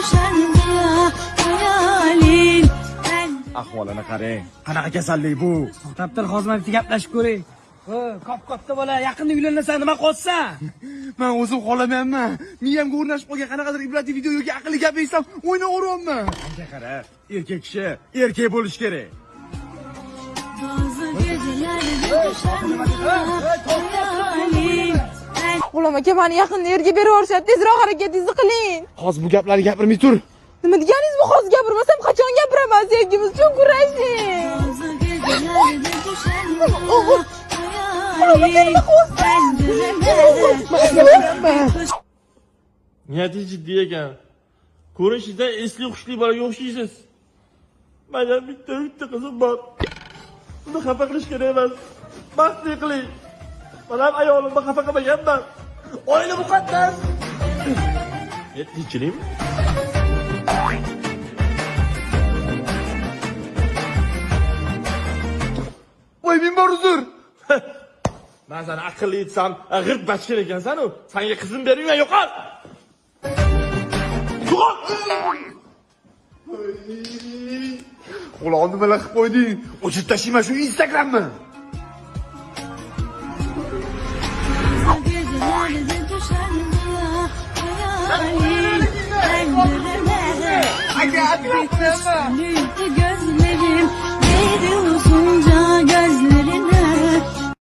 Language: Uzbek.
düşendi ya hayalin. Ahvolini qarang. Qanaqa kasallik bu? Taptar xizmatga gaplashib ko'ring. Kop-kopda bola yaqinda uylansa nima qolsa? Men o'zim xolamayapman. Miyamga o'rnashib qolgan qanaqadir ibratli video yoki aqlli gap eshitsam o'ynaveryapman. Qancha qara, erkak kishi erkak bo'lish kerak. Bazı gecelerde düşendi ya hayalin. G'ulom aka meni yaqinda yerga beraverishadi. Tezroq harakatingizni qiling. Hozir bu gaplarni gapirmay tur. Nima deganingiz bu? Hozir gapirmasam qachon gapiraman? Sevgimiz uchun kurashing. Bazı gecelerde düşendi ya hayalin. Pencereme Niyatingiz jiddiy ekan. Ko'rinishingizdan esli hushli bolaga o'xshaysiz. Mana bitta qizim bor. Uni xafa qilish kerak emas. Baxtli qiling. Men ham ayolimni xafa qilmaganman. Oila muqaddas. Tinchlikmi? Voy men bor uzr. Men seni aqlli etsam, g'irt bachkin ekansan-ku. Senga qizim beringman, yo'qol. Yo'qol. Ulan nimalar qilib qo'yding? O'chirib tashlayman shu Instagramni. gecelerde düşendi ya hayalin. Pencereme gözlerim neydi uzunca